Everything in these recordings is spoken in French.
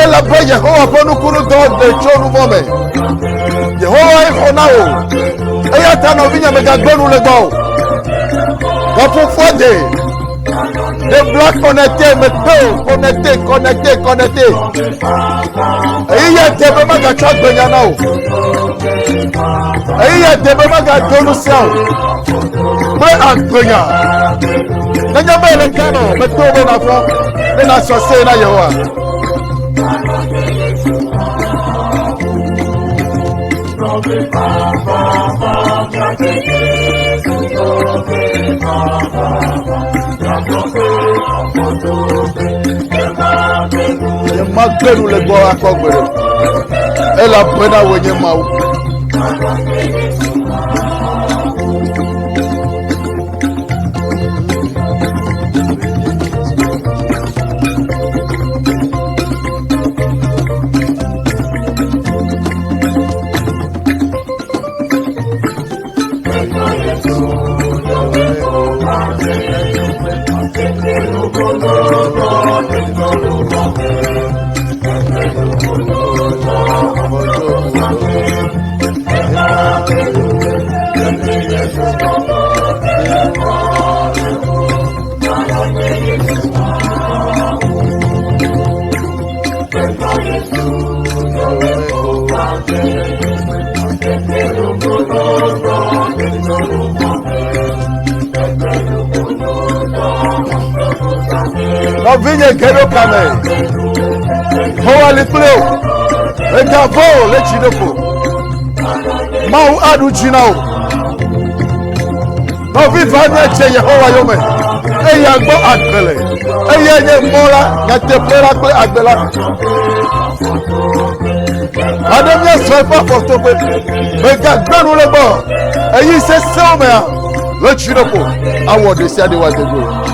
Elabe Yehowa bonukuru do de chonu mome. Yehowa ikonao. Eya tano vinya megagbonu lego. Wapu fode. Des blocs connectés, mais connectés. Et il y a des bébés qui ont besoin et il y a des bébés qui ont besoin. Mais en besoin. Nous avons les canons, mais tout le monde a fait. Mais la société est là. Magbenu le gbo akogbere ela bena wenye mawu No vinye gero kame. Hoa li pleo. Ekavo le chinoko. Mau adu chinao. No viva neche Yehowa yome. Eya gbo agbele. Eya nye mola yate plera kle agbela. Ademye soifa fotope. Mega gbanu lebo. Eyi se seomea. Le chinoko. Awo de siade wa dego.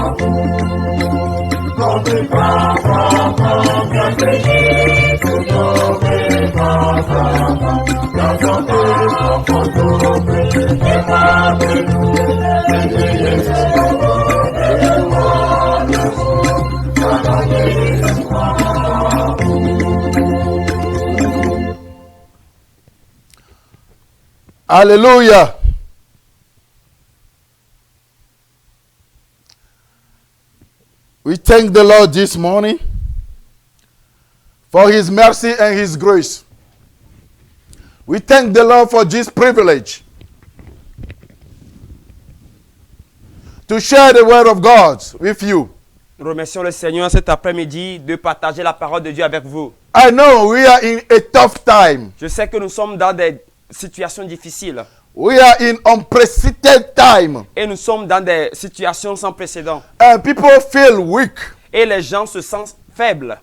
Hallelujah. We thank the Lord this morning for His mercy and His grace. We thank the Lord for this privilege to share the word of God with you. Nous remercions le Seigneur cet après-midi de partager la parole de Dieu avec vous. I know we are in a tough time. Je sais que nous sommes dans des situations difficiles. We are in unprecedented time. Et nous sommes dans des situations sans précédent. And people feel weak. Et les gens se sentent faibles.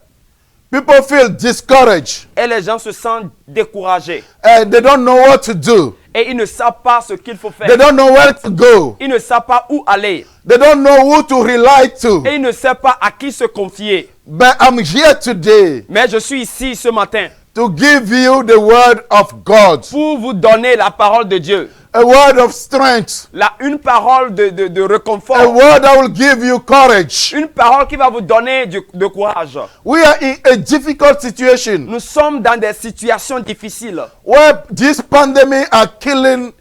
People feel discouraged. Et les gens se sentent découragés. And they don't know what to do. Et ils ne savent pas ce qu'il faut faire. They don't know where to go. Ils ne savent pas où aller. They don't know who to rely to. Et ils ne savent pas à qui se confier. But I'm here today Mais je suis ici ce matin to give you the word of God. pour vous donner la parole de Dieu. A word of strength. Une parole de réconfort. A word that will give you courage. Une parole qui va vous donner de courage. We are in a difficult situation Nous sommes dans des situations difficiles where this pandemic are killing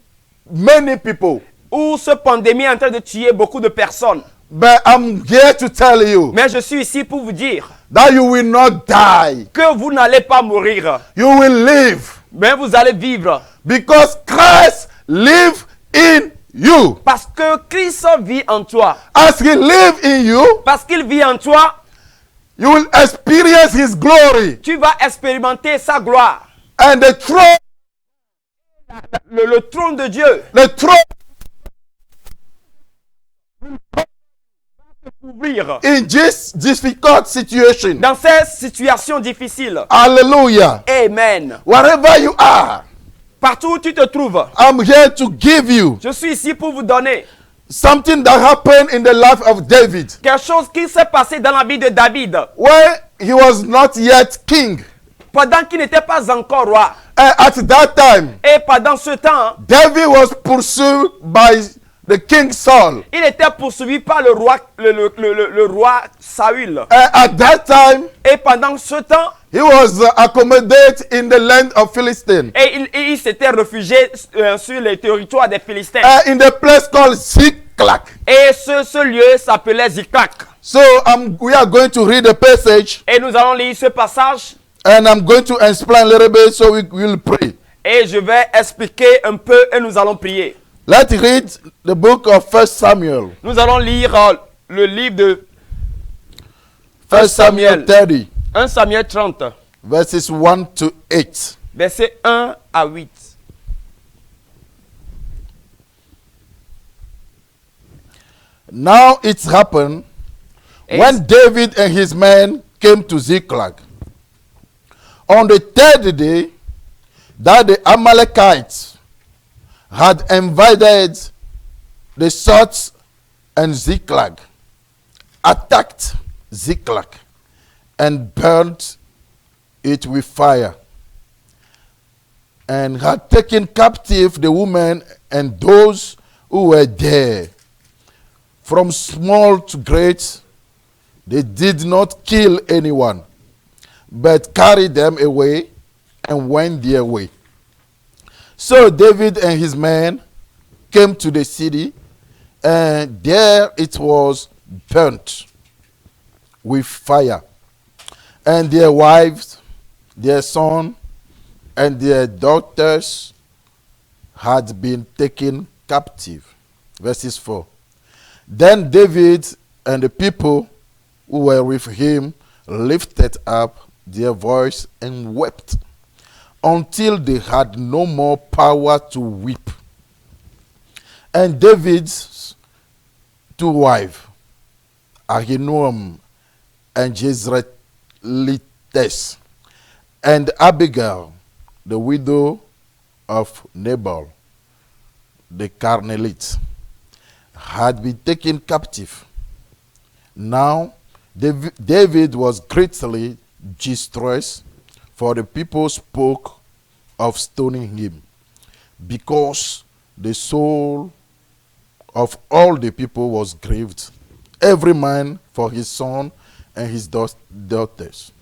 many people. où cette pandémie est en train de tuer beaucoup de personnes. But I'm here to tell you Mais je suis ici pour vous dire that you will not die. que vous n'allez pas mourir, You will live mais vous allez vivre. because Christ lives in you. Parce que Christ vit en toi. As He lives in you, Parce qu'il vit en toi, you will experience His glory. tu vas expérimenter sa gloire. And the throne Le trône de Dieu couvrir in this difficult situation. dans ces situations difficiles. Hallelujah. Amen. Wherever you are, Partout où tu te trouves, I'm here to give you je suis ici pour vous donner something that happened in the life of David quelque chose qui s'est passé dans la vie de David when he was not yet king. pendant qu'il n'était pas encore roi. And at that time, Et pendant ce temps, David was pursued by the king Saul. Il était poursuivi par le roi Saül. At that time, Et pendant ce temps, he was accommodated in the land of Philistine. et il s'était réfugié sur les territoires des Philistins. In the place called Ziklag. Et ce lieu s'appelait Ziklag. So we are going to read the passage, Et nous allons lire ce passage. and I'm going to explain a little bit so we will pray. Et je vais expliquer un peu et nous allons prier. Let's read the book of 1 Samuel. Nous allons lire le livre de 1 Samuel 30, 1 Samuel 30, verses 1 to 8. versets 1 à 8. Now it happened Et when David and his men came to Ziklag on the third day that the Amalekites had invaded the South and Ziklag, attacked Ziklag, and burnt it with fire, and had taken captive the women and those who were there. From small to great, they did not kill anyone, but carried them away and went their way. So David and his men came to the city, and there it was burnt with fire, and their wives, their sons, and their daughters had been taken captive. Verses 4. Then David and the people who were with him lifted up their voice and wept until they had no more power to weep. And David's two wives, Ahinoam and Jezreelites, and Abigail, the widow of Nabal, the Carmelite, had been taken captive. Now David was greatly distressed, for the people spoke of stoning him, because the soul of all the people was grieved, every man for his son and his daughters.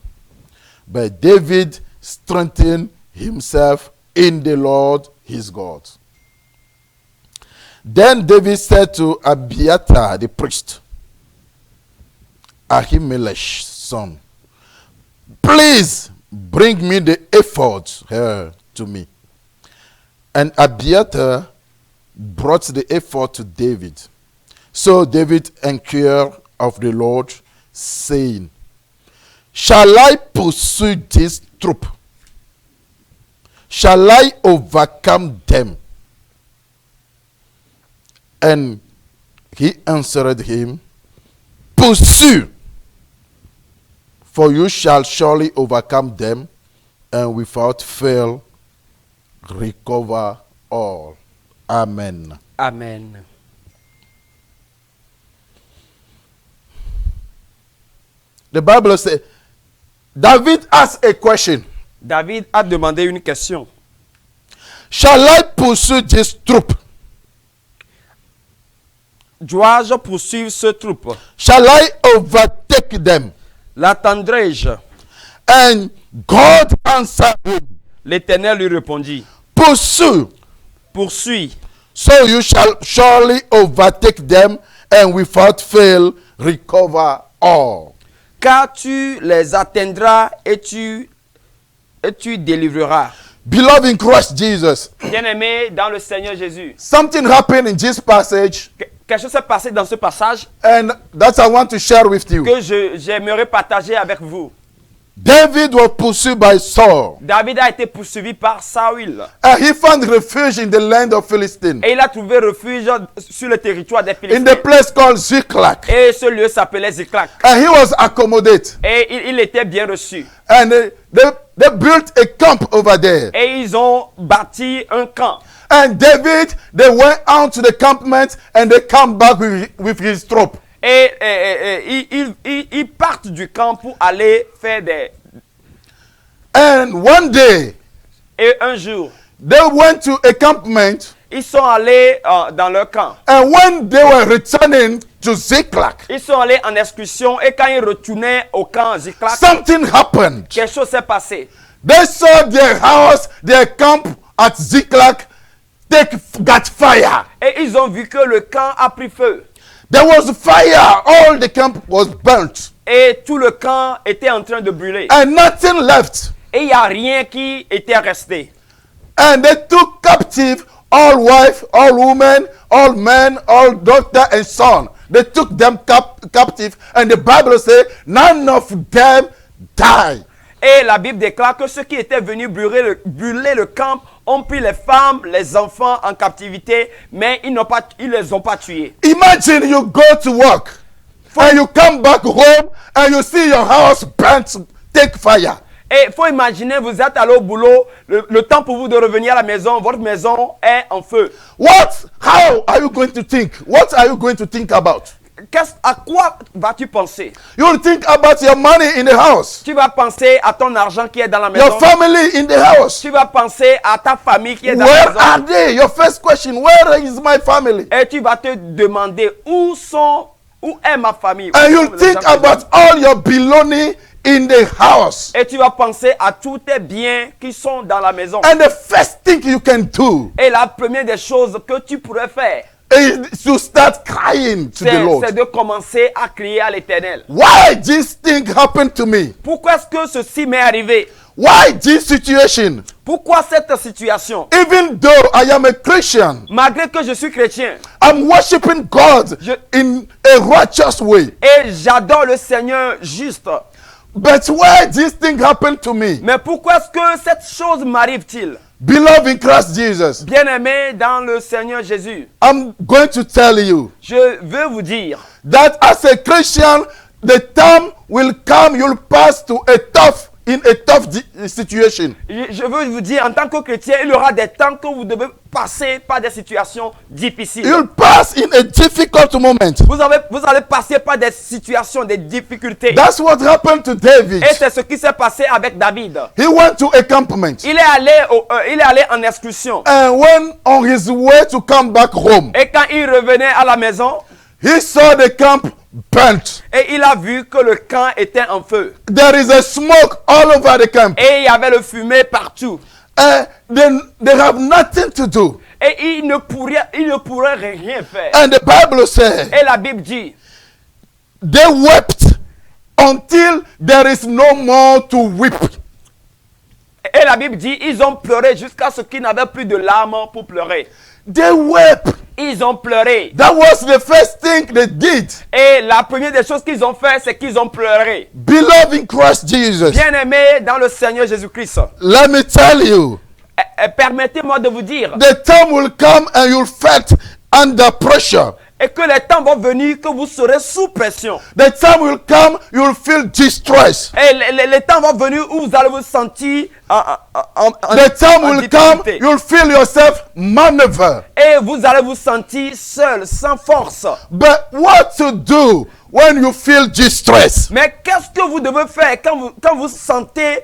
But David strengthened himself in the Lord his God. Then David said to Abiathar the priest, Ahimelech's son, please bring me the ephod here to me. And Abiathar brought the ephod to David. So David inquired of the Lord, saying, shall I pursue this troop? Shall I overcome them? And he answered him, pursue, for you shall surely overcome them, and without fail recover all. Amen. Amen. The Bible says, David asked a question. David a demandé une question. Shall I pursue this troop? Dois-je poursuivre ce troupe? Shall I overtake them? L'attendrai-je? And God answered him, L'Éternel lui répondit, pursue, poursuis, so you shall surely overtake them, and without fail recover all. car tu les atteindras et tu délivreras. Beloved in Christ Jesus, Bien-aimé dans le Seigneur Jésus, something happened in this passage, quelque chose s'est passé dans ce passage and that I want to share with you. que j'aimerais partager avec vous. David was pursued by Saul, David a été poursuivi par Saül and he found refuge in the land of Philistine, et il a trouvé refuge sur le territoire des in Philistins. the place called Ziklag, Et ce lieu s'appelait Ziklag. and he was accommodated, Et il était bien reçu. and they built a camp over there. Et ils ont bâti un camp. And David, they went out to the campment, and they come back with his troop. Et ils partent du camp pour aller faire des... And one day, Et un jour, they went to a campment, Ils sont allés dans leur camp. And when they were returning to Ziklag, Ils sont allés en excursion et quand ils retournaient au camp Ziklag, something happened. quelque chose s'est passé. They saw their house, their camp at Ziklag got fire. Et ils ont vu que le camp a pris feu. There was fire. All the camp was burnt. Et tout le camp était en train de brûler. And nothing left. Et il n'y a rien qui était resté. And they took captive all wife, all women, all men, all daughter and son. They took them captive. And the Bible says none of them died. Et la Bible déclare que ceux qui étaient venus brûler le camp ont pris les femmes, les enfants en captivité, mais ils les ont pas tués. Imagine you go to work and you come back home and you see your house burnt, take fire. Et il faut imaginer, vous êtes allé au boulot, le temps pour vous de revenir à la maison, votre maison est en feu. How are you going to think? What are you going to think about? À quoi vas-tu penser? You will think about your money in the house, Tu vas penser à ton argent qui est dans la maison. your family in the house. Tu vas penser à ta famille qui est dans la Where maison. are they? Your first question, where is my family? Et tu vas te demander où est ma famille? Où And sont you'll les think gens que about all your belonging in the house. Et tu vas penser à tous tes biens qui sont dans la maison. And the first thing you can do Et la première des choses que tu pourrais faire, is to start crying to the c'est Lord. de commencer à crier à l'Éternel. Why this thing happened to me? Pourquoi est-ce que ceci m'est arrivé? Why this situation? Pourquoi cette situation? Even though I am a Christian, Malgré que je suis chrétien I'm worshiping God in a righteous way. et j'adore le Seigneur juste, But why this thing happened to me? mais pourquoi est-ce que cette chose m'arrive-t-il? Beloved in Christ Jesus, Bien-aimé dans le Seigneur Jésus, I'm going to tell you je veux vous dire that as a Christian, the time will come, you'll pass to a tough situation. Je veux vous dire, en tant que chrétien, il y aura des temps que vous devez passer par des situations difficiles. You'll pass in a difficult moment. Vous allez passer par des situations, des difficultés. That's what happened to David. Et c'est ce qui s'est passé avec David. He went to a campment. Il est allé en excursion. And when on his way to come back home, Et quand il revenait à la maison, he saw the camp burnt. et il a vu que le camp était en feu. There is a smoke all over the camp. Et il y avait le fumée partout. They have nothing to do. Et il ne pourrait rien faire. And the Bible says Et la Bible dit, they wept until there is no more to weep. et la Bible dit, ils ont pleuré jusqu'à ce qu'ils n'avaient plus de larmes pour pleurer. They wept. Ils ont pleuré. That was the first thing they did. Et la première des choses qu'ils ont fait, c'est qu'ils ont pleuré. Beloved in Christ Jesus, Bien-aimés dans le Seigneur Jésus-Christ, let me tell you, permettez-moi de vous dire, the time will come and you'll fight under pressure. et que les temps vont venir que vous serez sous pression. The time will come, you'll feel distress. Et les temps vont venir où vous allez vous sentir The time en will come, difficulté. you'll feel yourself maneuver. Et vous allez vous sentir seul, sans force. But what to do when you feel distress? Mais qu'est-ce que vous devez faire quand vous sentez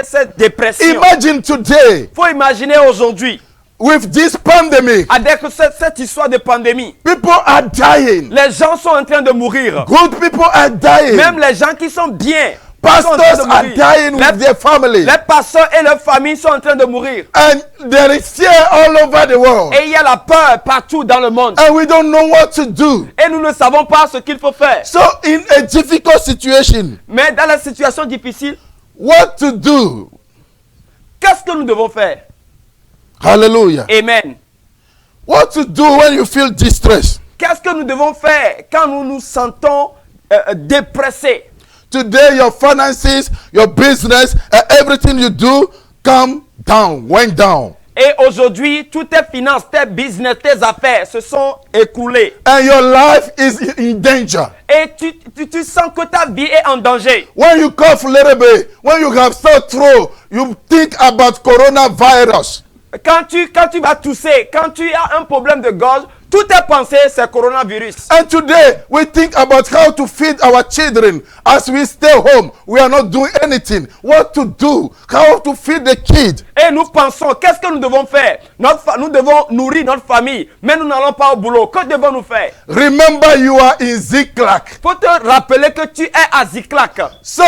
cette dépression? Imagine today, Il faut imaginer aujourd'hui, with this pandemic, avec cette histoire de pandémie, people are dying. les gens sont en train de mourir. Good people are dying. Même les gens qui sont bien. Pastors sont en train de are mourir. dying with their family. Les pasteurs et leurs familles sont en train de mourir. And there is fear all over the world. Et il y a la peur partout dans le monde. And we don't know what to do. Et nous ne savons pas ce qu'il faut faire. So in a difficult situation, Mais dans la situation difficile, what to do? qu'est-ce que nous devons faire? Hallelujah. Amen. What to do when you feel distressed? Qu'est-ce que nous devons faire quand nous nous sentons dépressés? Today your finances, your business, everything you do went down. Et aujourd'hui, toutes tes finances, tes business, tes affaires se sont écoulées. And your life is in danger. Et tu sens que ta vie est en danger. When you cough a little bit, when you have sore throat, you think about coronavirus. Quand tu vas tousser, quand tu as un problème de gorge, Tout est pensé, c'est coronavirus. And today, we think about how to feed our children as we stay home. We are not doing anything. What to do? How to feed the kid? Et nous pensons, qu'est-ce que nous devons faire? Nous devons nourrir notre famille, mais nous n'allons pas au boulot. Que devons-nous faire? Remember, you are in Ziklag. Faut te rappeler que tu es à Ziklag. So,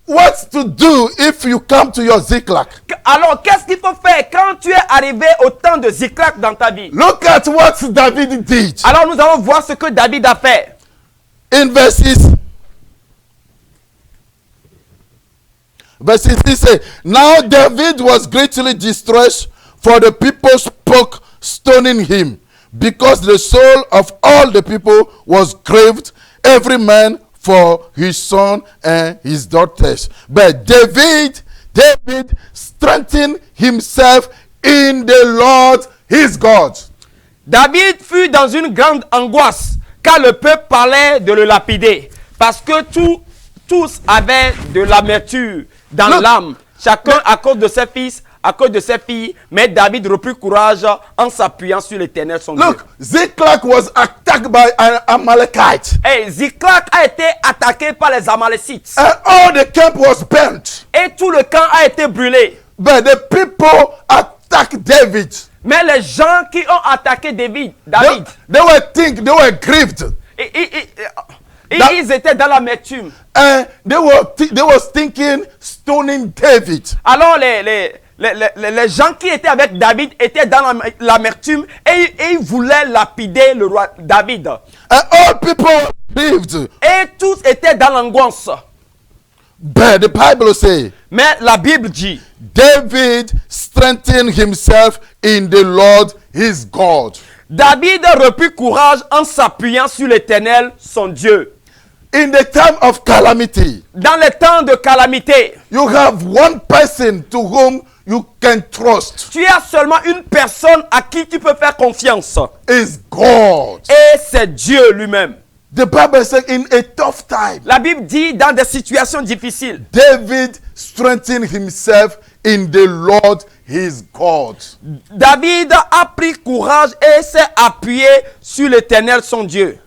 what to do if you come to your Ziklag? Alors, qu'est-ce qu'il faut faire quand tu es arrivé au temps de Ziklag dans ta vie? Look at what David did. Alors, nous allons voir ce que David a fait. In verses 6 say, now David was greatly distressed, for the people spoke, stoning him, because the soul of all the people was grieved, every man for his son and his daughters. But David strengthened himself in the Lord his God. David fut dans une grande angoisse car le peuple parlait de le lapider. Parce que tous avaient de l'amertume dans l'âme, chacun à cause de ses fils, à cause de ses filles. Mais David reprit courage en s'appuyant sur l'Éternel son Dieu. Look, Ziklag was attacked by Amalekites. Et Ziklag a été attaqué par les Amalécites. And all the camp was burnt. Et tout le camp a été brûlé. But the people attacked David. Mais les gens qui ont attaqué David, They were grieved. Ils étaient dans l'amertume. And they were thinking stoning David. Alors les gens qui étaient avec David étaient dans l'amertume et ils voulaient lapider le roi David. And all people were grieved. Et tous étaient dans l'angoisse. But the Bible says, Mais la Bible dit, David strengthened himself in the Lord his God. David reprit courage en s'appuyant sur l'Éternel, son Dieu. In the time of calamity, Dans les temps de calamité, you have one person to whom you can trust. tu as seulement une personne à qui tu peux faire confiance. Is God. Et c'est Dieu lui-même. The Bible says in a tough time, La Bible dit dans des situations difficiles, David strengthened himself in the Lord his God. David a pris courage et s'est appuyé sur l'Éternel, son Dieu.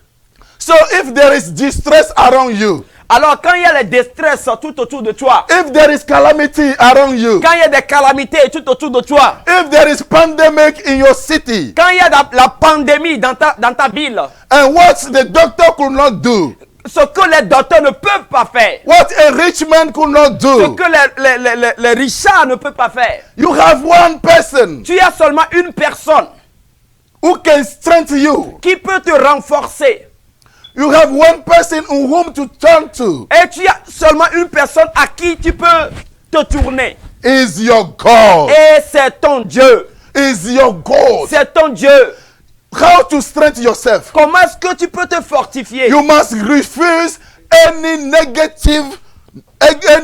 So if there is distress around you, Alors quand il y a les déstresses tout autour de toi, if there is calamity around you, quand il y a des calamités tout autour de toi, if there is pandemic in your city, quand il y a la pandémie dans ta ville, and what the doctor could not do, ce que les docteurs ne peuvent pas faire, what a rich man could not ce do, que les richards ne peuvent pas faire, you have one person tu as seulement une personne who can strengthen you. qui peut te renforcer. You have one person in whom to turn to. Et tu as seulement une personne à qui tu peux te tourner. Is your God. Et c'est ton Dieu. Is your God. C'est ton Dieu. How to strengthen yourself? Comment est-ce que tu peux te fortifier? You must refuse any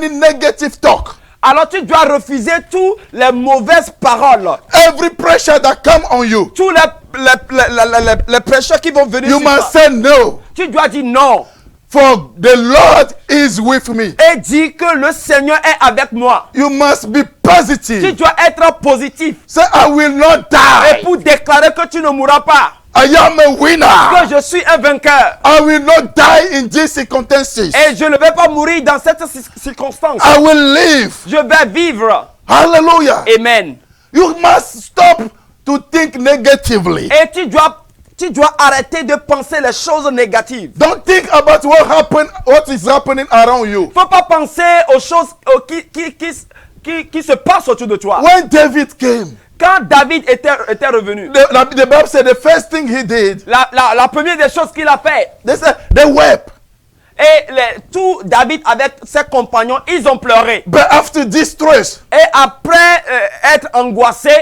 negative talk. Alors tu dois refuser toutes les mauvaises paroles. Every pressure that come on you, Tous les prêcheurs qui vont venir you sur toi. must say no. Tu dois dire non. For the Lord is with me. Et dis que le Seigneur est avec moi. You must be Tu positive. dois être positif. Say, I will not Et die. pour déclarer que tu ne mourras pas. I am a winner. Que je suis un vainqueur. I will not die in these circumstances. Et je ne vais pas mourir dans cette circonstance. I will live. Je vais vivre. Hallelujah. Amen. You must stop to think negatively. Et tu dois arrêter de penser les choses négatives. Don't think about what is happening around you. Faut pas penser aux choses qui se passent autour de toi. When David came, Quand David était revenu, the Bible said the first thing he did, la première des choses qu'il a fait, they said they wept. et tout David avec ses compagnons, ils ont pleuré. But after distress, Et après être angoissé,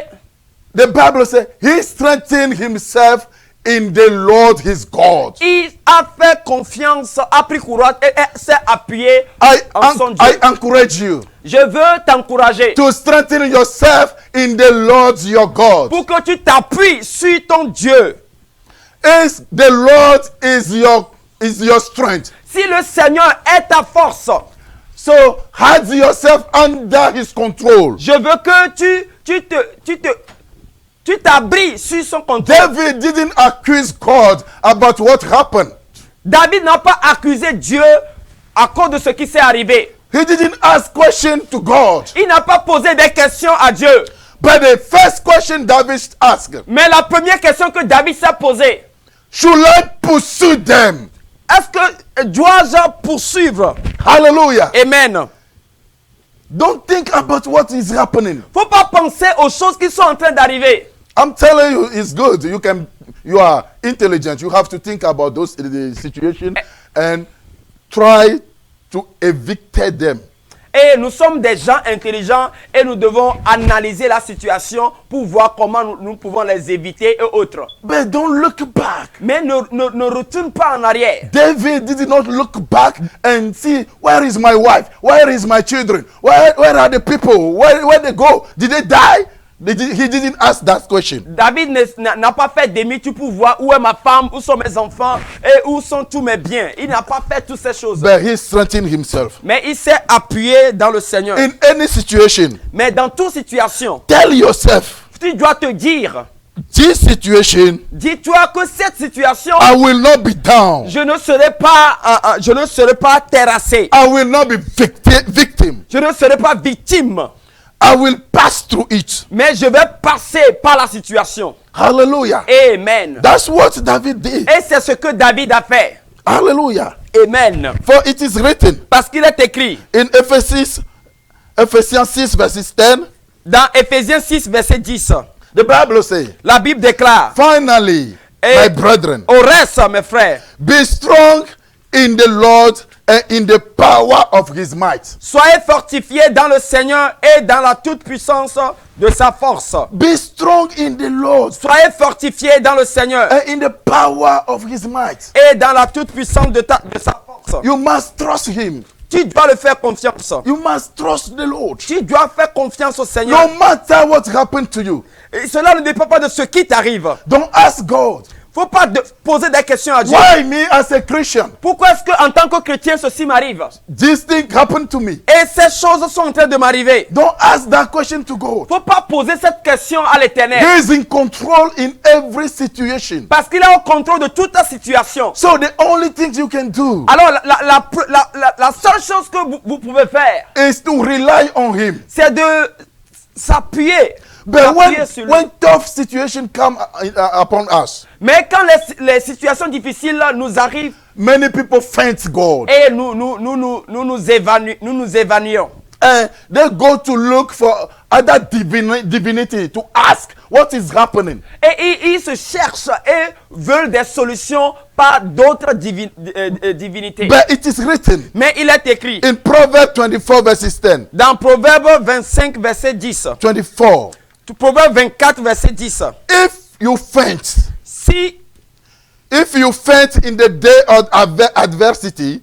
the Bible said he strengthened himself in the Lord his God. il a fait confiance, a pris courage et s'est appuyé en son Dieu. I encourage you Je veux t'encourager to strengthen yourself in the Lord your God. pour que tu t'appuies sur ton Dieu. Is the Lord is your strength. Si le Seigneur est ta force, So hide yourself under his control. je veux que tu te Tu t'abris sur son contrôle. David didn't accuse God about what happened. David n'a pas accusé Dieu à cause de ce qui s'est arrivé. He didn't ask questions to God. Il n'a pas posé des questions à Dieu. But the first question David asked, Mais la première question que David s'est posée, should I pursue them? est-ce que dois-je poursuivre? Hallelujah. Amen. Don't think about what is happening. Faut pas penser aux choses qui sont en train d'arriver. I'm telling you, it's good. You are intelligent. You have to think about the situation and try to evict them. Et nous sommes des gens intelligents et nous devons analyser la situation pour voir comment nous pouvons les éviter et autres. But don't look back. Mais ne retourne pas en arrière. David did not look back and see, where is my wife? Where is my children? Where are the people? Where they go? Did they die? He didn't ask that question. David n'a pas fait demi-tour pour voir où est ma femme, où sont mes enfants et où sont tous mes biens. Il n'a pas fait toutes ces choses. But he strengthened himself. Mais il s'est appuyé dans le Seigneur. In any situation, Mais dans toute situation, tell yourself, tu dois te dire, this situation, dis-toi que cette situation, I will not be down. je ne serai pas terrassé. I will not be victim. Je ne serai pas victime. I will pass through it. Mais je vais passer par la situation. Hallelujah. Amen. That's what David did. Et c'est ce que David a fait. Hallelujah. Amen. For it is written Parce qu'il est écrit in Ephesians 6 verses 10, dans Ephésiens 6, verset 10. the Bible says, La Bible déclare, finally, Et my brethren, au reste, mes frères, be strong in the Lord and in the power of his might. soyez fortifiés dans le Seigneur et dans la toute-puissance de sa force. Be strong in the Lord Soyez fortifiés dans le Seigneur and in the power of his might. et dans la toute-puissance de sa force. You must trust him. Tu dois le faire confiance. You must trust the Lord. Tu dois faire confiance au Seigneur. No matter what happened to you, Et cela ne dépend pas de ce qui t'arrive. don't ask God, Faut pas poser des questions à Dieu. why me as a Christian? Pourquoi est-ce qu'en tant que chrétien, ceci m'arrive? This thing happened to me. Et ces choses sont en train de m'arriver. Don't ask that question to God. Faut pas poser cette question à l'Éternel. He is in control in every situation. Parce qu'il est au contrôle de toute la situation. So the only thing you can do Alors, la seule chose que vous pouvez faire, is to rely on him. c'est de s'appuyer. But s'appuyer sur lui. when tough situations come upon us, Mais quand les situations difficiles nous arrivent many people faint God. et nous évanouissons. And they go to look for other divinity to ask what is happening. Et ils se cherchent et veulent des solutions par d'autres divinités. But it is written Mais il est écrit in Proverbs 24 verses 10. dans Proverbe 25, verset 10. 24. Proverbe 24, verset 10. If you faint, Si in the day of adversity,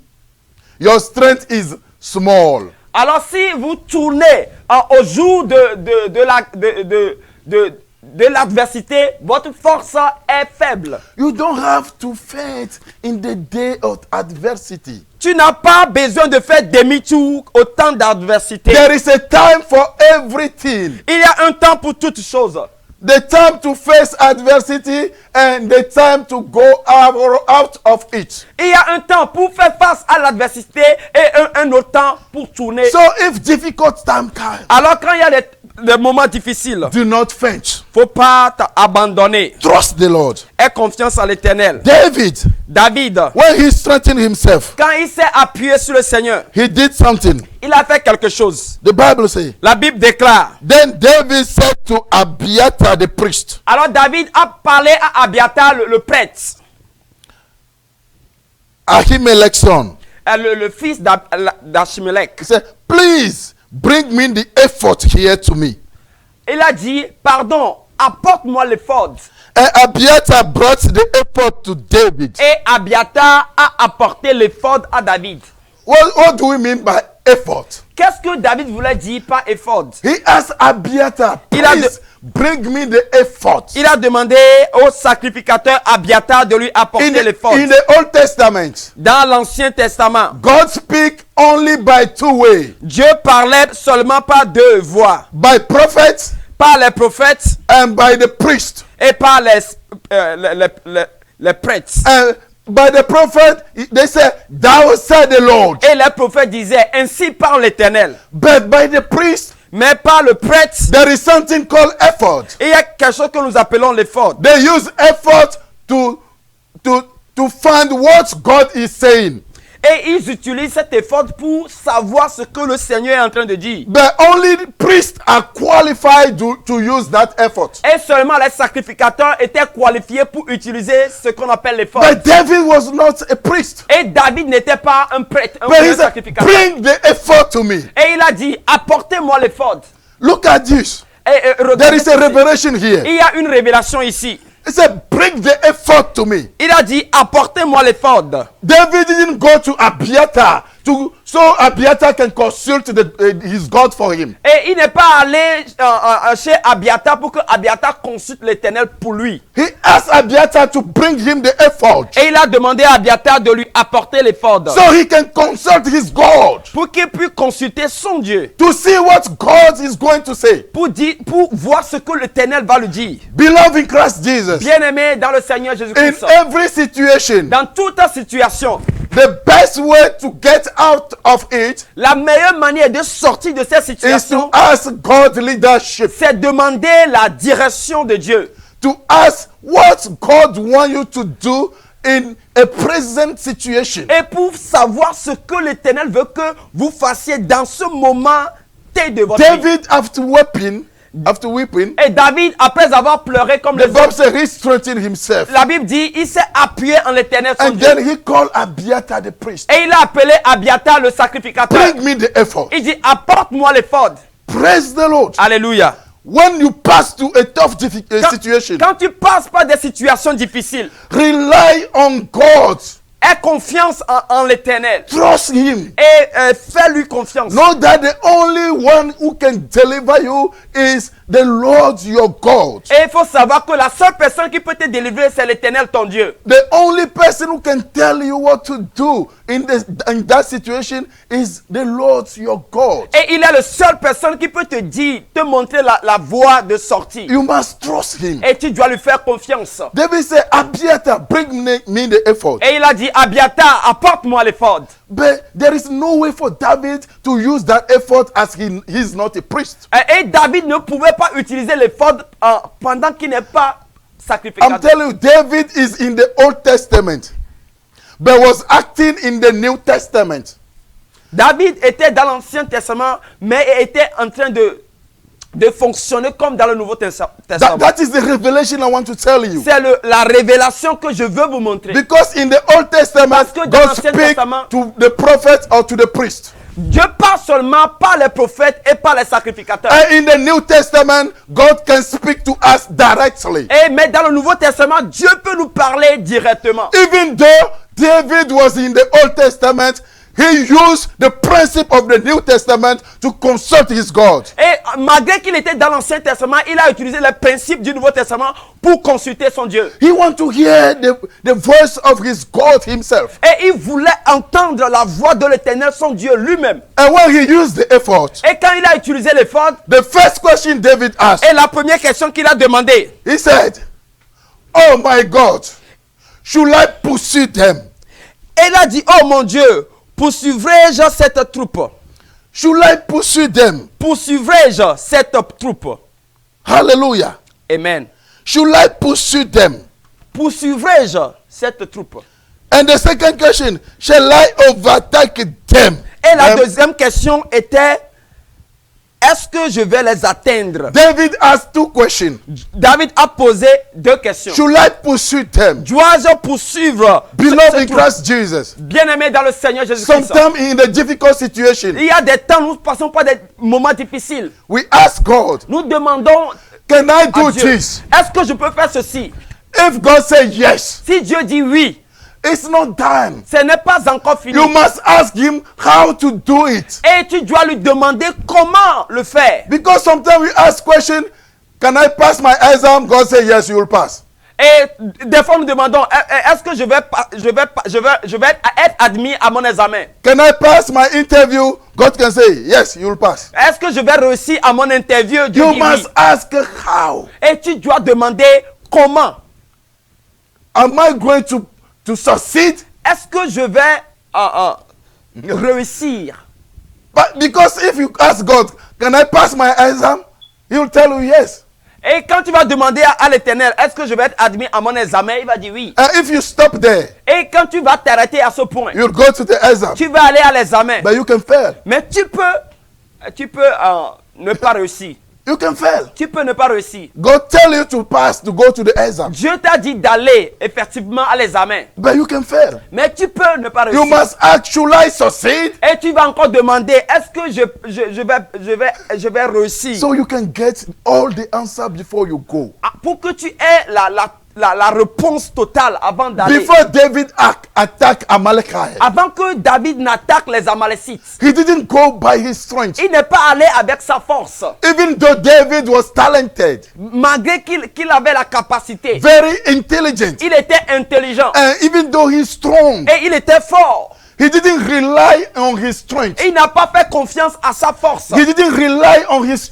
your strength is small. Alors si vous tournez au jour de l'adversité, votre force est faible. You don't have to faint in the day of adversity. Tu n'as pas besoin de faire demi-tour au temps d'adversité. There is a time for everything. Il y a un temps pour toutes choses. The time to face adversity and the time to go out of it. Il y a un temps pour faire face à l'adversité et un autre temps pour tourner. So if difficult time comes, Alors quand il y a des moments difficiles, do not faint. faut pas t'abandonner. Trust the Lord. Aie confiance en l'Éternel. David, when he strengthened himself, quand il s'est appuyé sur le Seigneur, he did something. il a fait quelque chose. The Bible says, La Bible déclare. then David said to Abiathar the priest, Alors David a parlé à Abiathar le prêtre, Ahimelech's son. le fils d'Achimelech. He said, please bring me the ephod here to me. Il a dit, pardon, apporte-moi l'éphod. And Abiathar brought the ephod to David. Et Abiathar a apporté l'éphod à David. What do we mean by ephod? Qu'est-ce que David voulait dire par éphod? He asked Abiathar, please bring me the ephod. Il a demandé au sacrificateur Abiathar de lui apporter l'éphod. In the Old Testament, dans l'Ancien Testament, God speak only by two ways. Dieu parlait seulement par deux voix. By prophets par les prophètes and by the priest. et par les prêtres. And by the prophet, they say, thou said the Lord. Et les prophètes disaient, ainsi parle l'Éternel. But by the priest, Mais par le prêtre, there is something called effort. il y a quelque chose que nous appelons l'effort. They use effort to find what God is saying. Et ils utilisent cet effort pour savoir ce que le Seigneur est en train de dire. But only the priests are qualified to use that effort. Et seulement les sacrificateurs étaient qualifiés pour utiliser ce qu'on appelle l'effort. But David was not a priest. Et David n'était pas un prêtre, un But he said, sacrificateur. bring the effort to me. Et il a dit, apportez-moi l'effort. Look at this. Et regardez There is a ceci. revelation here. Il y a une révélation ici. He said, bring the effort to me. Il a dit, apportez-moi l'effort. David didn't go to Abiathar so Abiathar can consult his God for him. Et il n'est pas allé chez Abiathar pour que Abiathar consulte l'Éternel pour lui. He asked Abiathar to bring him the effort Et il a demandé à Abiathar de lui apporter l'effort so he can consult his God pour qu'il puisse consulter son Dieu. to see what God is going to say. Pour voir ce que l'Éternel va lui dire. Beloved in Christ Jesus, Bien-aimé dans le Seigneur in Jésus-Christ. every situation, Dans toute situation, the best way to get out of it la meilleure manière de sortir de cette is to situation, ask God leadership, c'est demander la direction de Dieu. to ask what God wants you to do in a present situation. Et pour savoir ce que l'Éternel veut que vous fassiez dans ce moment T de votre vie. David, after weeping, Et David, après avoir pleuré comme the les Bible autres, says he strengthened himself. la Bible dit, il s'est appuyé en l'Éternel son And Dieu. then he called Abiathar the priest. Et il a appelé Abiathar le sacrificateur. Bring me the effort. Il dit, apporte-moi l'effort. Praise the Lord. Alléluia. When you pass to a tough situation, Quand tu passes par des situations difficiles, rely on God. aie confiance en l'Éternel. Trust him. Et fais-lui confiance. Know that the only one who can deliver you is the Lord your God. Et il faut savoir que la seule personne qui peut te délivrer, c'est l'Éternel ton Dieu. The only person who can tell you what to do in that situation is the Lord your God. Et il est la seule personne qui peut te dire, te montrer la voie de sortie. You must trust him. Et tu dois lui faire confiance. David said, Abiathar, bring me the effort. Et il a dit, Abiathar, apporte-moi l'effort. But there is no way for David to use that effort as he's not a priest. Et David ne pouvait pas utiliser l'effort pendant qu'il n'est pas I'm sacrificateur. telling you, David is in the Old Testament, but was acting in the New Testament. David était dans l'Ancien Testament, mais était en train de fonctionner comme dans le Nouveau Testament. That is the revelation I want to tell you. C'est la révélation que je veux vous montrer. Because in the Old Testament, Parce que dans God l'Ancien speaks Testament, to the prophet or to the priest. Dieu parle seulement par les prophètes et par les sacrificateurs. And in the New Testament, God can speak to us directly. Mais dans le Nouveau Testament, Dieu peut nous parler directement. Even though David was in the Old Testament, he used the principle of the New Testament to consult his God. Et malgré qu'il était dans l'Ancien Testament, il a utilisé les principes du Nouveau Testament pour consulter son Dieu. He wanted to hear the voice of his God himself. Et il voulait entendre la voix de l'Éternel, son Dieu lui-même. And when he used the effort, Et quand il a utilisé l'effort, the first question David asked, et la première question qu'il a demandé, he said, "Oh my God, should I pursue them? il a dit, oh mon Dieu, poursuivrai-je cette troupe? Should I pursue them?" Poursuivrai-je cette troupe? Hallelujah. Amen. Should I pursue them? Poursuivrai-je cette troupe? And the second question, shall I overtake them? Et la deuxième question était, est-ce que je vais les atteindre? David asked two questions. David a posé deux questions. Should I pursue them? Dois-je poursuivre Beloved cette in troupe? Christ Jesus, Bien-aimé dans le Seigneur Jésus-Christ. sometimes in the difficult situation, Il y a des temps, nous passons par des moments difficiles. we ask God, Nous demandons can I à do Dieu, this? est-ce que je peux faire ceci? If God says yes, Si Dieu dit oui, it's not done. ce n'est pas encore fini. You must ask him how to do it. Et tu dois lui demander comment le faire. Because sometimes we ask question, can I pass my exam? God says yes, you will pass. Et des fois nous demandons, est-ce que je vais être admis à mon examen? Can I pass my interview? God can say, yes, you'll pass. Est-ce que je vais réussir à mon interview? Dieu You dit oui. must ask how. Et tu dois demander comment. Am I going to succeed? Est-ce que je vais réussir? But because if you ask God, can I pass my exam? He'll tell you yes. Et quand tu vas demander à l'Éternel, est-ce que je vais être admis à mon examen? Il va dire oui. And if you stop there, Et quand tu vas t'arrêter à ce point, you'll go to the exam. tu vas aller à l'examen. But you can fail. Mais tu peux ne pas réussir. You can fail. Tu peux ne pas réussir. God tell you to pass, to go to the exam. Dieu t'a dit d'aller effectivement à l'examen. But you can fail. Mais tu peux ne pas You réussir. must ask, should I succeed? Et tu vas encore demander, est-ce que je vais réussir? So you can get all the answer before you go. Pour que tu aies la réponse totale avant d'aller. Before David attacked Amalekite, Avant que David n'attaque les Amalécites, he didn't go by his strength. il n'est pas allé avec sa force. Even though David was talented, Malgré qu'il avait la capacité, very intelligent, il était intelligent and even though he's strong, et il était fort. he didn't rely on his strength. Il n'a pas fait confiance à sa force. He didn't rely on his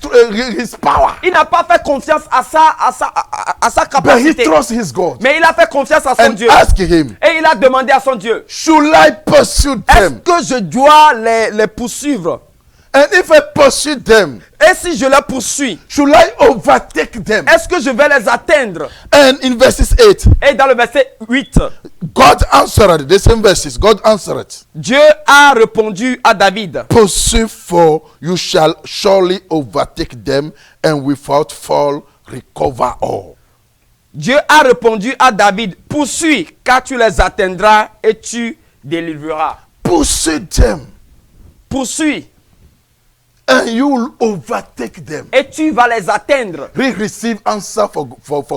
power. Il n'a pas fait confiance à sa But he capacité. trusts his God Mais il a fait confiance à son and Dieu. asked him, Et il a demandé à son Dieu, should I pursue est-ce them? que je dois les poursuivre? And if I pursue them, Et si je les poursuis, should I overtake them? est-ce que je vais les atteindre? And in verses 8, Et dans le verset 8, God answered, the same verses, God answered, Dieu a répondu à David, pursue, for you shall surely overtake them, and without fall recover all. Dieu a répondu à David, poursuis, car tu les atteindras et tu délivreras. Pursue them, Poursuis, and you will overtake them. et tu vas les atteindre. He received answer for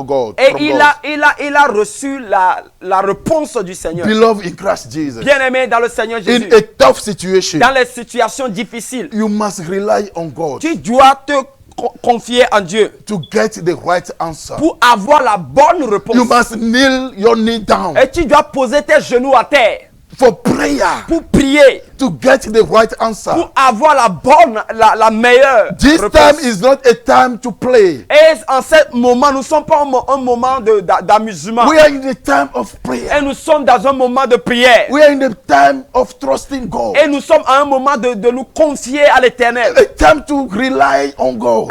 God. Et from il God. a reçu la réponse du Seigneur. Beloved in Christ Jesus, Bien-aimé dans le Seigneur Jésus, in a tough situation, dans les situations difficiles, you must rely on God tu dois te confier en Dieu to get the right answer. pour avoir la bonne réponse. You must kneel your knee down Et tu dois poser tes genoux à terre for prayer pour prier, to get the right answer. pour avoir la bonne, la meilleure This réponse. time is not a time to play. Et en ce moment, nous ne sommes pas un moment d'amusement. We are in the time of prayer. Et nous sommes dans un moment de prière. We are in the time of trusting God. Et nous sommes à un moment de nous confier à l'Éternel. A time to rely on God.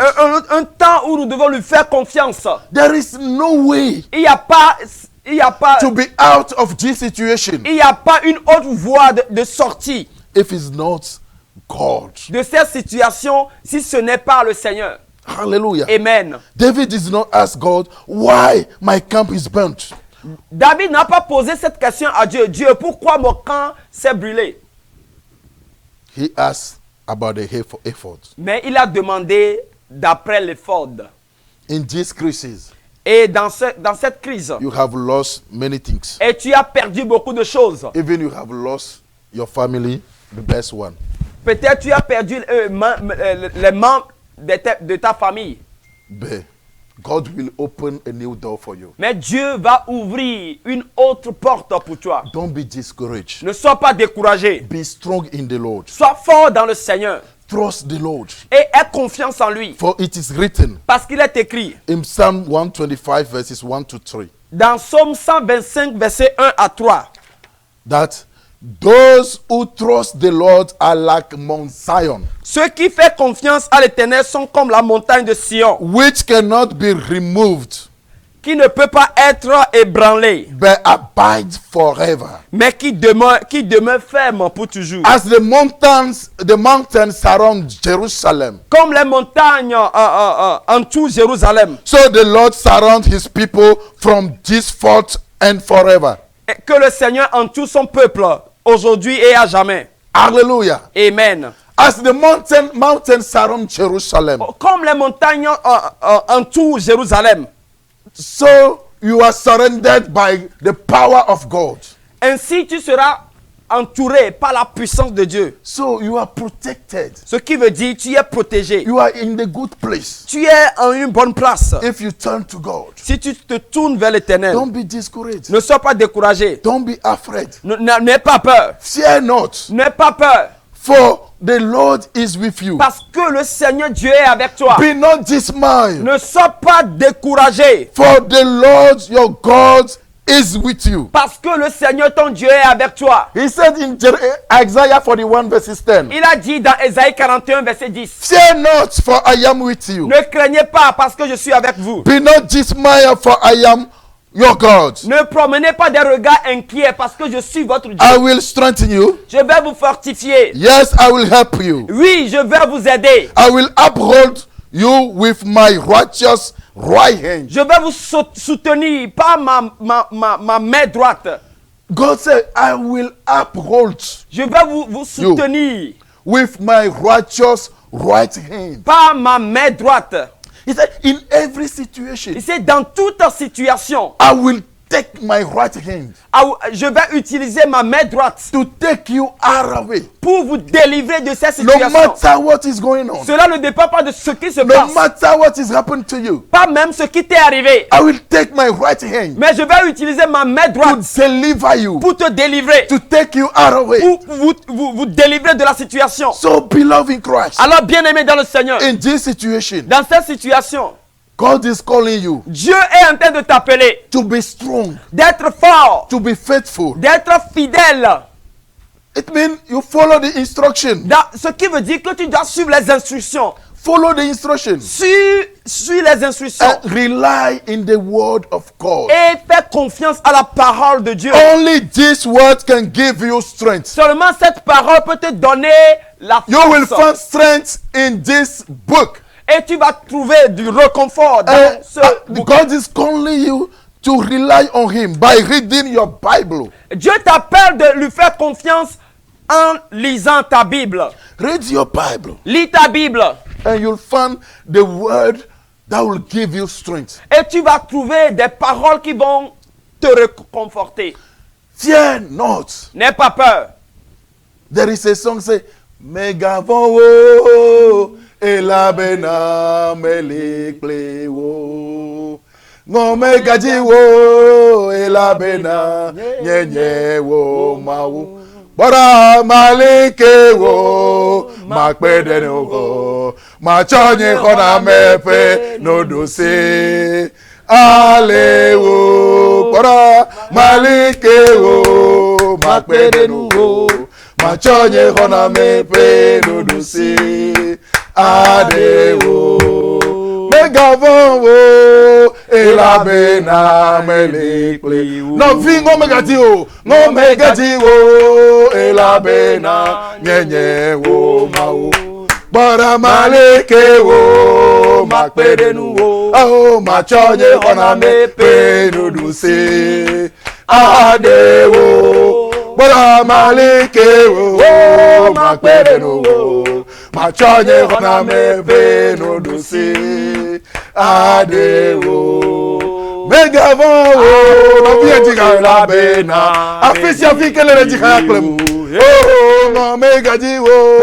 Un temps où nous devons lui faire confiance. There is no way Il n'y a pas to be out of this situation une autre voie de sortie if it's not God. de cette situation si ce n'est pas le Seigneur. Hallelujah. Amen. David did not ask God, why my camp is burnt? David n'a pas posé cette question à Dieu. Dieu, pourquoi mon camp s'est brûlé? He asked about the effort. Mais il a demandé d'après l'effort. In this crisis, Et dans cette crise, you have lost many things. et tu as perdu beaucoup de choses. Even you have lost your family, the best one. Peut-être tu as perdu les membres de ta famille. But God will open a new door for you. Mais Dieu va ouvrir une autre porte pour toi. Don't be discouraged. Ne sois pas découragé. Be strong in the Lord. Sois fort dans le Seigneur. Trust the Lord. Et aie confiance en lui. For it is written Parce qu'il est écrit in Psalm 125 verses 1 to 3 dans Psaume 125, verset 1 à 3. that those who trust the Lord are like Mount Zion, Ceux qui font confiance à l'Éternel sont comme la montagne de Sion, which cannot be removed, qui ne peut pas être ébranlée, but abide forever. mais qui demeure ferme pour toujours. As the mountains surround Jerusalem, Comme les montagnes entourent Jérusalem. so the Lord surround his people from this forth and forever. Et que le Seigneur entoure son peuple aujourd'hui et à jamais. Hallelujah. Amen. As the mountains surround Jerusalem, Comme les montagnes entourent Jérusalem, so you are surrendered by the power of God. ainsi tu seras entouré par la puissance de Dieu. So you are protected. Ce qui veut dire tu es protégé. You are in the good place. Tu es en une bonne place. If you turn to God, Si tu te tournes vers l'Éternel, don't be discouraged. ne sois pas découragé. Don't be afraid. N'aie pas peur. Fear not, N'aie pas peur. for the Lord is with you. Parce que le Seigneur Dieu est avec toi. Be not dismayed, Ne sois pas découragé. for the Lord your God is with you. Parce que le Seigneur ton Dieu est avec toi. He said in Isaiah 41 verses 10, Il a dit dans Ésaïe 41 verset 10. fear not, for I am with you. Ne craignez pas parce que je suis avec vous. Be not dismayed, for I am your God. Ne promenez pas des regards inquiets parce que je suis votre Dieu. I will strengthen you. Je vais vous fortifier. Yes, I will help you. Oui, je vais vous aider. I will uphold you with my righteous right hand. Je vais vous soutenir par ma main droite. God said, I will uphold Je vais vous soutenir with my righteous right hand. par ma main droite. He said, in every situation, Et c'est dans toute situation, I will take my right hand je vais utiliser ma main droite to take you out away. pour vous délivrer de cette No situation. matter what is going on, Cela ne dépend pas de ce qui se no passe, matter what is happening to you, pas même ce qui t'est arrivé. I will take my right hand Mais je vais utiliser ma main to droite deliver you, pour te délivrer, to take you out away. pour vous délivrer de la situation. So, beloved in Christ, Alors, bien-aimé dans le Seigneur, in this situation, dans cette situation, God is calling you Dieu est en train de t'appeler to be strong, d'être fort, to be faithful. d'être fidèle. It means you follow the instruction. Ce qui veut dire que tu dois suivre les instructions. Follow the instruction Suis les instructions and rely in the word of God. et fais confiance à la parole de Dieu. Only this word can give you strength. Seulement cette parole peut te donner la You will force. find strength in this book. Et tu vas trouver du réconfort dans ce bouquin. God is calling you to rely on Him by reading your Bible. Dieu t'appelle de lui faire confiance en lisant ta Bible. Read your Bible Lis ta Bible and you'll find the word that will give you strength. et tu vas trouver des paroles qui vont te réconforter. Fear not. N'aie pas peur. There is a song say, Megavon wo elabena melikle wo. Ngo megaji wo elabena nyenye wo mawu. Bora malike wo makpede no wo. Machonye kona mepe no dose. Ale wo bora malike wo makpede no wo. Machonye kona mepe no dose. Ale wo megavon wo elabena melikle wo. No vingo megati o, no megati wo elabena nyenye wo mawo. Bara maleke wo makpede nu wo. Oh machonye kona mepe no dose. Ade wo bara maleke wo makpede nu wo. Machonye kona mepe no dose. Ade wo megavon wo no vie jika la bena afisi afike le jika klem. Oh no megaji wo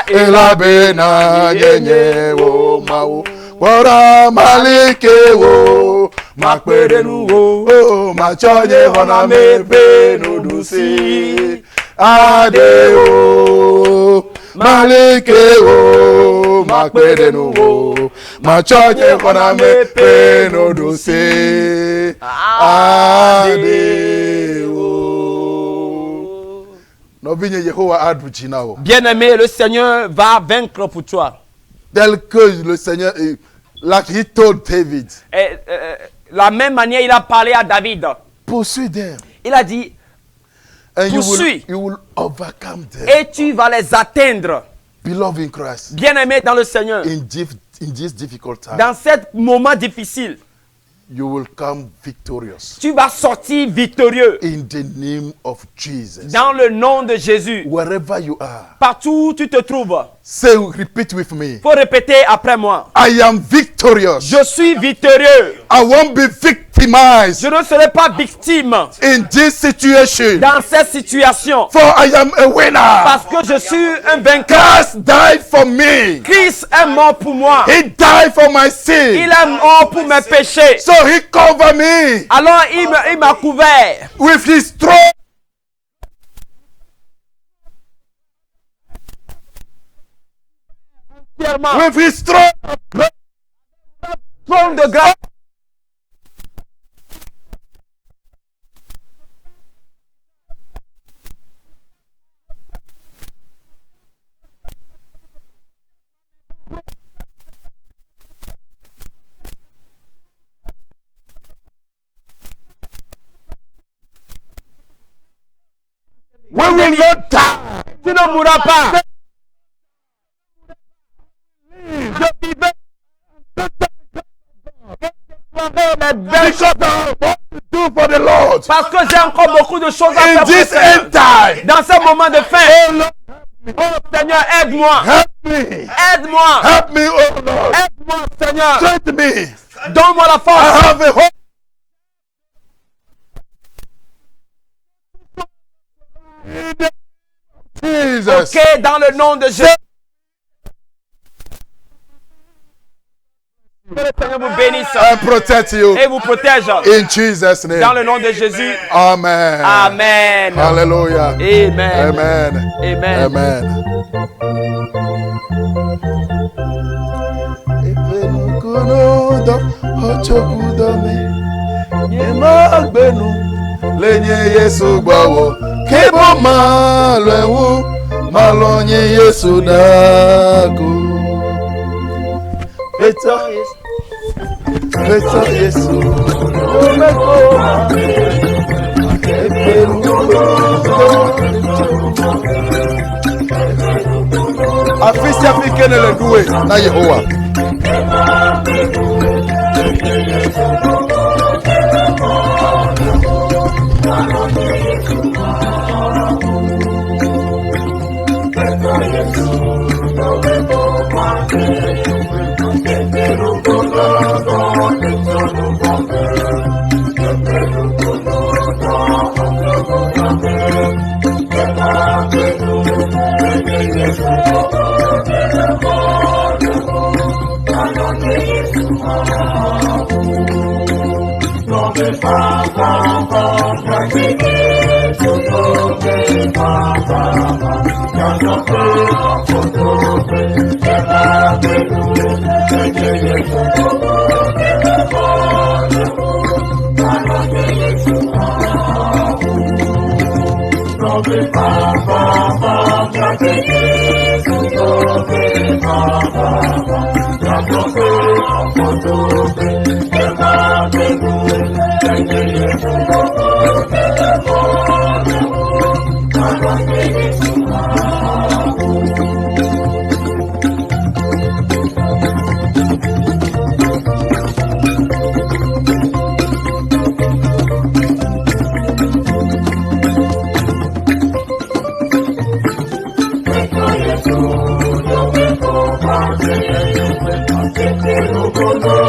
ela bena nyenye wo mawo. Bora malike wo makpede nu wo. Oh machonye kona mepe no dose. Ade wo malike wo makpede nu wo. Machonye kona mepe no dose. Ade wo. No vinye Yehowa adruchi nao. Bien-aimé, le Seigneur va vaincre pour toi. Tel que le Seigneur, like he told David, Et, la même manière, il a parlé à David. pursue them Il a dit, and Poursuis. you will overcome them. et tu vas les atteindre. Beloved in Christ, Bien-aimé dans le Seigneur, in this difficult time, dans ce moment difficile, you will come victorious tu vas sortir victorieux in the name of Jesus. dans le nom de Jésus. Wherever you are, Partout où tu te trouves, Say, repeat with me. Faut répéter après moi. I am victorious. Je suis victorieux. I won't be victimized Je ne serai pas victime in this situation. dans cette situation. For I am a winner. Parce que je suis un vainqueur. Christ died for me. Christ est mort pour moi. He died for my sin. Il est mort pour mes péchés. So he covered me Alors il m'a couvert. with his throne. With his throne. Trône de grâce. We will not die. Tu ne mourras pas. Je vivrai Because what to do for the Lord. Parce que j'ai encore beaucoup de choses à faire In pour le this Seigneur. end time. Dans ce moment de fin. Oh Seigneur, aide-moi. Help me. Aide-moi. Help me, oh Lord. Aide-moi, Seigneur. Strengthen me. Donne-moi la I force. have a hope. Jesus. Ok, dans le nom de Jésus. Que le Seigneur vous bénisse And protect you. et vous protège. In Jesus' name. Dans le nom de Jésus. Amen. Amen. Hallelujah. Amen. Amen. Amen. Amen. Lenye Yesu gbawo kebo malewu malonye Yesu dago Beta Yesu omeko afisi afikene le duwe na Yehowa Go,